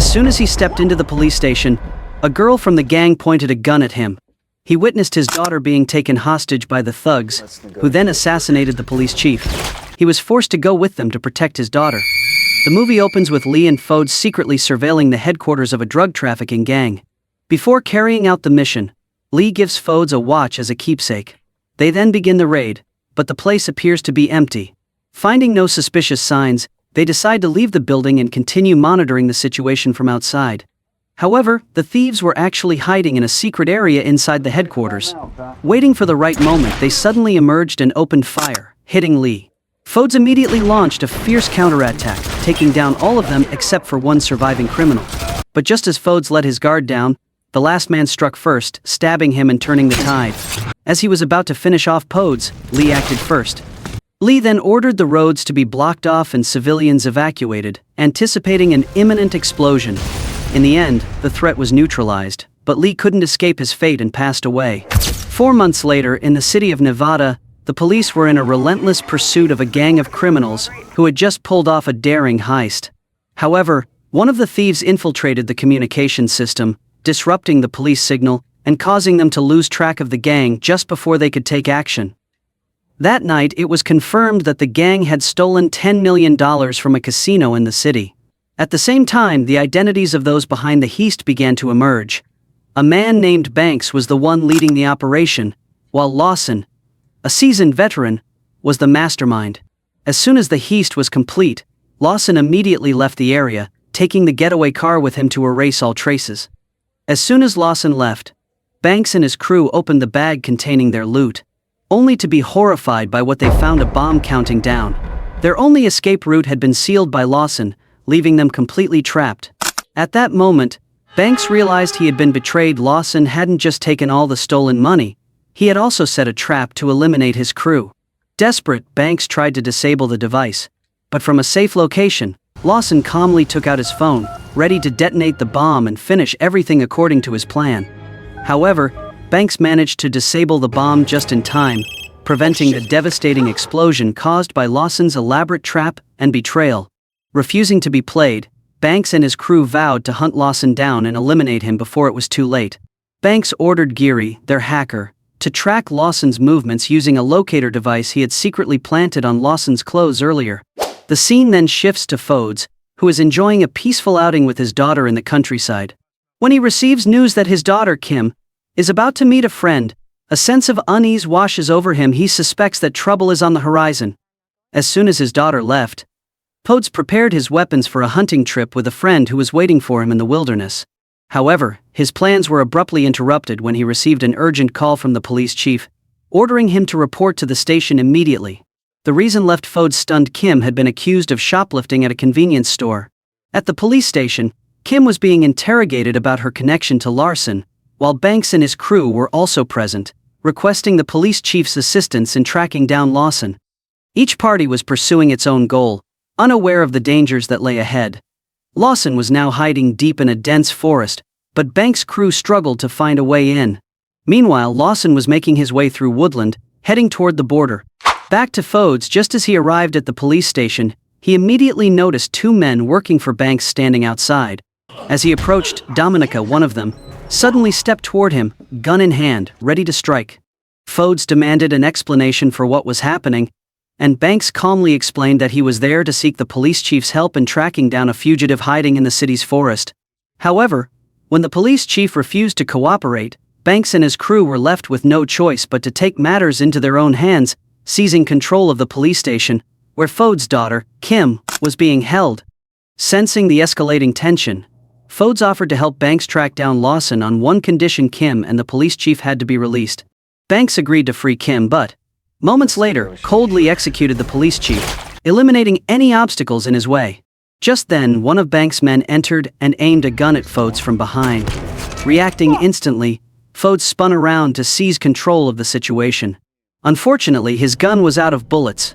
As soon as he stepped into the police station, a girl from the gang pointed a gun at him. He witnessed his daughter being taken hostage by the thugs, who then assassinated the police chief. He was forced to go with them to protect his daughter. The movie opens with Lee and Fodes secretly surveilling the headquarters of a drug trafficking gang. Before carrying out the mission, Lee gives Fodes a watch as a keepsake. They then begin the raid, but the place appears to be empty. Finding no suspicious signs, they decide to leave the building and continue monitoring the situation from outside. However, the thieves were actually hiding in a secret area inside the headquarters. Waiting for the right moment, they suddenly emerged and opened fire, hitting Lee. Fodes immediately launched a fierce counterattack, taking down all of them except for one surviving criminal. But just as Fodes let his guard down, the last man struck first, stabbing him and turning the tide. As he was about to finish off Fodes, Lee acted first. Lee then ordered the roads to be blocked off and civilians evacuated, anticipating an imminent explosion. In the end, the threat was neutralized, but Lee couldn't escape his fate and passed away. 4 months later, in the city of Nevada, the police were in a relentless pursuit of a gang of criminals who had just pulled off a daring heist. However, one of the thieves infiltrated the communication system, disrupting the police signal and causing them to lose track of the gang just before they could take action. That night, it was confirmed that the gang had stolen $10 million from a casino in the city. At the same time, the identities of those behind the heist began to emerge. A man named Banks was the one leading the operation, while Lawson, a seasoned veteran, was the mastermind. As soon as the heist was complete, Lawson immediately left the area, taking the getaway car with him to erase all traces. As soon as Lawson left, Banks and his crew opened the bag containing their loot, only to be horrified by what they found: a bomb counting down. Their only escape route had been sealed by Lawson, leaving them completely trapped. At that moment, Banks realized he had been betrayed. Lawson hadn't just taken all the stolen money, he had also set a trap to eliminate his crew. Desperate, Banks tried to disable the device, but from a safe location, Lawson calmly took out his phone, ready to detonate the bomb and finish everything according to his plan. However, Banks managed to disable the bomb just in time, preventing the devastating explosion caused by Lawson's elaborate trap and betrayal. Refusing to be played, Banks and his crew vowed to hunt Lawson down and eliminate him before it was too late. Banks ordered Geary, their hacker, to track Lawson's movements using a locator device he had secretly planted on Lawson's clothes earlier. The scene then shifts to Fodes, who is enjoying a peaceful outing with his daughter in the countryside. When he receives news that his daughter, Kim, is about to meet a friend, a sense of unease washes over him. He suspects that trouble is on the horizon. As soon as his daughter left, Fodes prepared his weapons for a hunting trip with a friend who was waiting for him in the wilderness. However, his plans were abruptly interrupted when he received an urgent call from the police chief, ordering him to report to the station immediately. The reason left Fodes stunned. Kim had been accused of shoplifting at a convenience store. At the police station, Kim was being interrogated about her connection to Larson, while Banks and his crew were also present, requesting the police chief's assistance in tracking down Lawson. Each party was pursuing its own goal, unaware of the dangers that lay ahead. Lawson was now hiding deep in a dense forest, but Banks' crew struggled to find a way in. Meanwhile, Lawson was making his way through woodland, heading toward the border. Back to Fodes. Just as he arrived at the police station, he immediately noticed 2 men working for Banks standing outside. As he approached, Dominica, one of them, suddenly stepped toward him, gun in hand, ready to strike. Fodes demanded an explanation for what was happening, and Banks calmly explained that he was there to seek the police chief's help in tracking down a fugitive hiding in the city's forest. However, when the police chief refused to cooperate, Banks and his crew were left with no choice but to take matters into their own hands, seizing control of the police station, where Fodes' daughter, Kim, was being held. Sensing the escalating tension, Fodes offered to help Banks track down Lawson on one condition: Kim and the police chief had to be released. Banks agreed to free Kim, but moments later, coldly executed the police chief, eliminating any obstacles in his way. Just then, one of Banks' men entered and aimed a gun at Fodes from behind. Reacting instantly, Fodes spun around to seize control of the situation. Unfortunately, his gun was out of bullets.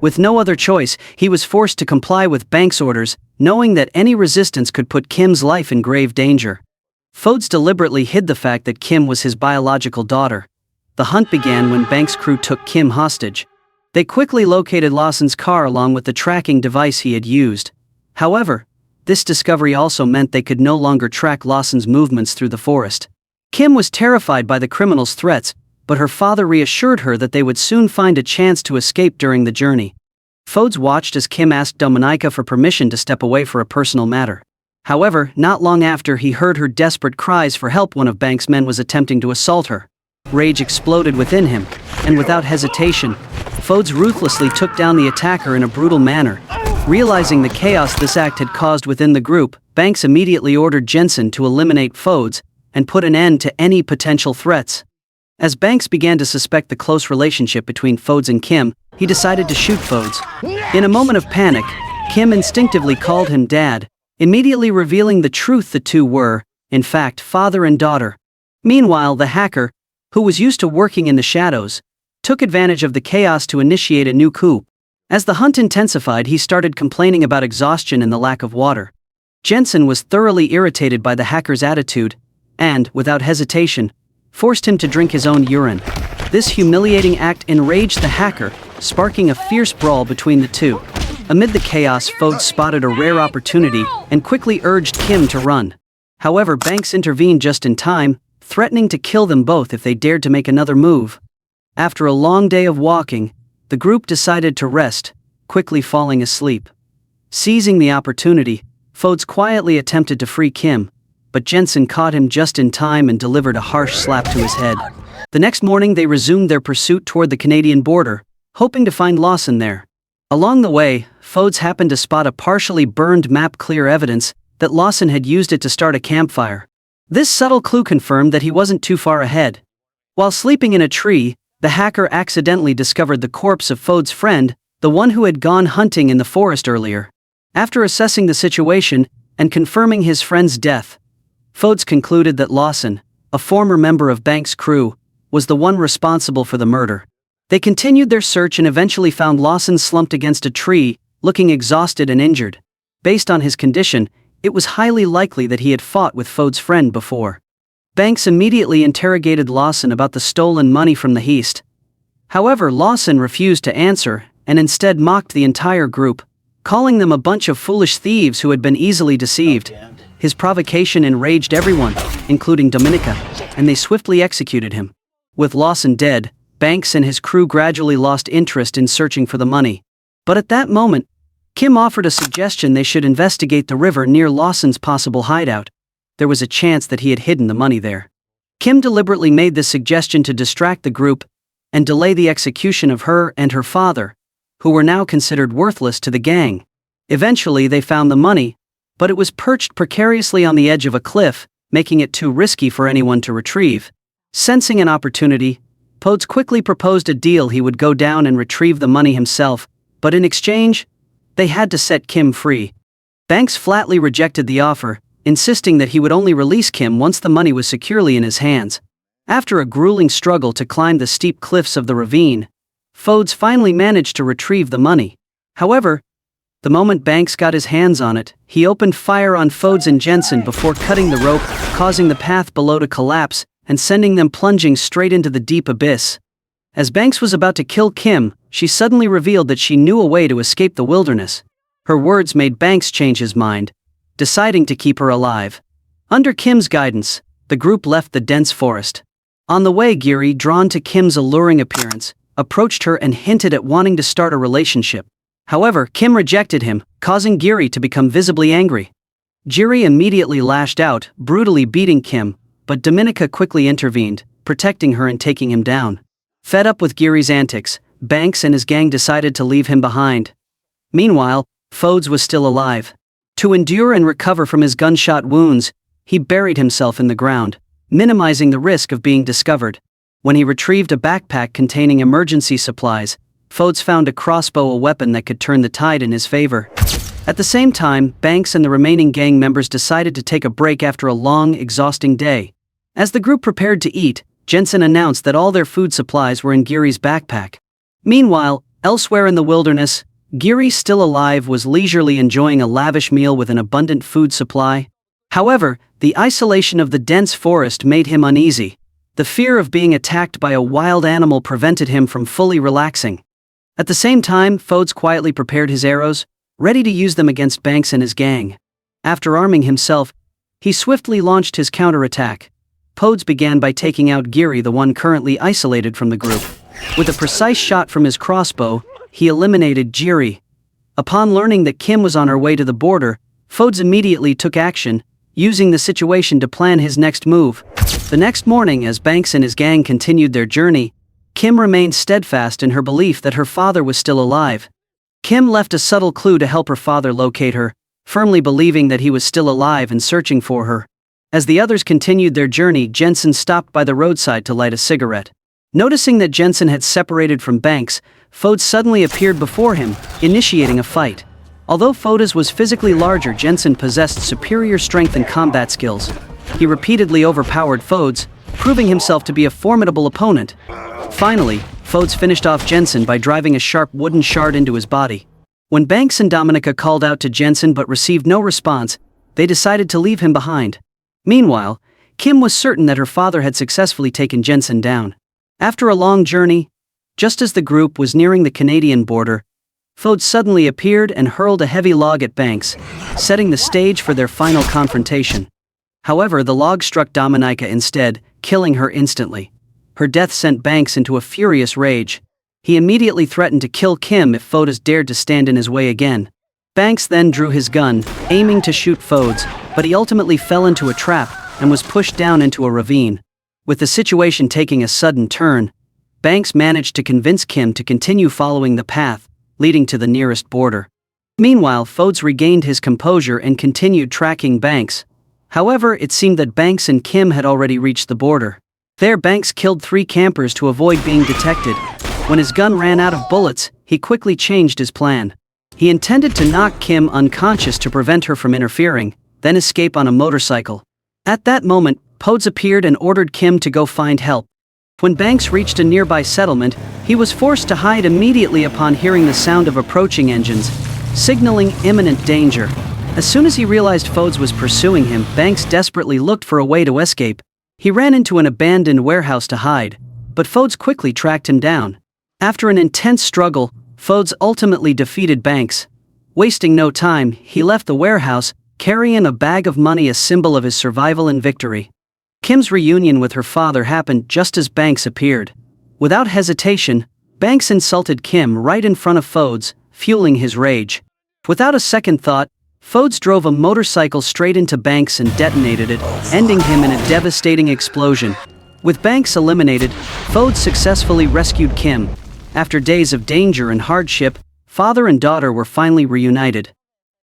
With no other choice, he was forced to comply with Banks' orders, knowing that any resistance could put Kim's life in grave danger. Fodes deliberately hid the fact that Kim was his biological daughter. The hunt began when Banks' crew took Kim hostage. They quickly located Lawson's car along with the tracking device he had used. However, This discovery also meant they could no longer track Lawson's movements through the forest. Kim was terrified by the criminals' threats, but her father reassured her that they would soon find a chance to escape during the journey. Fodes watched as Kim asked Dominika for permission to step away for a personal matter. However, not long after he heard her desperate cries for help, one of Banks' men was attempting to assault her. Rage exploded within him, and without hesitation, Fodes ruthlessly took down the attacker in a brutal manner. Realizing the chaos this act had caused within the group, Banks immediately ordered Jensen to eliminate Fodes and put an end to any potential threats. As Banks began to suspect the close relationship between Fodes and Kim, he decided to shoot Fodes. In a moment of panic, Kim instinctively called him Dad, immediately revealing the truth: the two were, in fact, father and daughter. Meanwhile, the hacker, who was used to working in the shadows, took advantage of the chaos to initiate a new coup. As the hunt intensified, he started complaining about exhaustion and the lack of water. Jensen was thoroughly irritated by the hacker's attitude, and, without hesitation, forced him to drink his own urine. This humiliating act enraged the hacker, sparking a fierce brawl between the two. Amid the chaos, Fodes spotted a rare opportunity and quickly urged Kim to run. However, Banks intervened just in time, threatening to kill them both if they dared to make another move. After a long day of walking, the group decided to rest, quickly falling asleep. Seizing the opportunity, Fodes quietly attempted to free Kim, but Jensen caught him just in time and delivered a harsh slap to his head. The next morning they resumed their pursuit toward the Canadian border, hoping to find Lawson there. Along the way, Fodes happened to spot a partially burned map, clear evidence that Lawson had used it to start a campfire. This subtle clue confirmed that he wasn't too far ahead. While sleeping in a tree, the hacker accidentally discovered the corpse of Fodes' friend, the one who had gone hunting in the forest earlier. After assessing the situation and confirming his friend's death, Fodes concluded that Lawson, a former member of Banks' crew, was the one responsible for the murder. They continued their search and eventually found Lawson slumped against a tree, looking exhausted and injured. Based on his condition, it was highly likely that he had fought with Fodes' friend before. Banks immediately interrogated Lawson about the stolen money from the heist. However, Lawson refused to answer and instead mocked the entire group, calling them a bunch of foolish thieves who had been easily deceived. His provocation enraged everyone, including Dominika, and they swiftly executed him. With Lawson dead, Banks and his crew gradually lost interest in searching for the money. But at that moment, Kim offered a suggestion: they should investigate the river near Lawson's possible hideout. There was a chance that he had hidden the money there. Kim deliberately made this suggestion to distract the group and delay the execution of her and her father, who were now considered worthless to the gang. Eventually they found the money, but it was perched precariously on the edge of a cliff, making it too risky for anyone to retrieve. Sensing an opportunity, Fodes quickly proposed a deal: he would go down and retrieve the money himself, but in exchange, they had to set Kim free. Banks flatly rejected the offer, insisting that he would only release Kim once the money was securely in his hands. After a grueling struggle to climb the steep cliffs of the ravine, Fodes finally managed to retrieve the money. However, the moment Banks got his hands on it, he opened fire on Fodes and Jensen before cutting the rope, causing the path below to collapse and sending them plunging straight into the deep abyss. As Banks was about to kill Kim, she suddenly revealed that she knew a way to escape the wilderness. Her words made Banks change his mind, deciding to keep her alive. Under Kim's guidance, the group left the dense forest. On the way, Giri, drawn to Kim's alluring appearance, approached her and hinted at wanting to start a relationship. However, Kim rejected him, causing Giri to become visibly angry. Giri immediately lashed out, brutally beating Kim, but Dominika quickly intervened, protecting her and taking him down. Fed up with Giri's antics, Banks and his gang decided to leave him behind. Meanwhile, Fodes was still alive. To endure and recover from his gunshot wounds, he buried himself in the ground, minimizing the risk of being discovered. When he retrieved a backpack containing emergency supplies, Fodes found a crossbow, a weapon that could turn the tide in his favor. At the same time, Banks and the remaining gang members decided to take a break after a long, exhausting day. As the group prepared to eat, Jensen announced that all their food supplies were in Giri's backpack. Meanwhile, elsewhere in the wilderness, Giri, still alive, was leisurely enjoying a lavish meal with an abundant food supply. However, the isolation of the dense forest made him uneasy. The fear of being attacked by a wild animal prevented him from fully relaxing. At the same time, Fodes quietly prepared his arrows, ready to use them against Banks and his gang. After arming himself, he swiftly launched his counterattack. Podes began by taking out Geary, the one currently isolated from the group. With a precise shot from his crossbow, he eliminated Geary. Upon learning that Kim was on her way to the border, Fodes immediately took action, using the situation to plan his next move. The next morning, as Banks and his gang continued their journey, Kim remained steadfast in her belief that her father was still alive. Kim left a subtle clue to help her father locate her, firmly believing that he was still alive and searching for her. As the others continued their journey, Jensen stopped by the roadside to light a cigarette. Noticing that Jensen had separated from Banks, Fodes suddenly appeared before him, initiating a fight. Although Fodes was physically larger, Jensen possessed superior strength and combat skills. He repeatedly overpowered Fodes, proving himself to be a formidable opponent. Finally, Fodes finished off Jensen by driving a sharp wooden shard into his body. When Banks and Dominica called out to Jensen but received no response, they decided to leave him behind. Meanwhile, Kim was certain that her father had successfully taken Jensen down. After a long journey, just as the group was nearing the Canadian border, Fodes suddenly appeared and hurled a heavy log at Banks, setting the stage for their final confrontation. However, the log struck Dominica instead, killing her instantly. Her death sent Banks into a furious rage. He immediately threatened to kill Kim if Fodes dared to stand in his way again. Banks then drew his gun, aiming to shoot Fodes, but he ultimately fell into a trap and was pushed down into a ravine. With the situation taking a sudden turn, Banks managed to convince Kim to continue following the path leading to the nearest border. Meanwhile, Fodes regained his composure and continued tracking Banks. However, it seemed that Banks and Kim had already reached the border. There, Banks killed 3 campers to avoid being detected. When his gun ran out of bullets, he quickly changed his plan. He intended to knock Kim unconscious to prevent her from interfering, then escape on a motorcycle. At that moment, Fodes appeared and ordered Kim to go find help. When Banks reached a nearby settlement, he was forced to hide immediately upon hearing the sound of approaching engines, signaling imminent danger. As soon as he realized Fodes was pursuing him, Banks desperately looked for a way to escape. He ran into an abandoned warehouse to hide, but Fodes quickly tracked him down. After an intense struggle, Fodes ultimately defeated Banks. Wasting no time, he left the warehouse, carrying a bag of money, a symbol of his survival and victory. Kim's reunion with her father happened just as Banks appeared. Without hesitation, Banks insulted Kim right in front of Fodes, fueling his rage. Without a second thought, Fodes drove a motorcycle straight into Banks and detonated it, ending him in a devastating explosion. With Banks eliminated, Fodes successfully rescued Kim. After days of danger and hardship, father and daughter were finally reunited.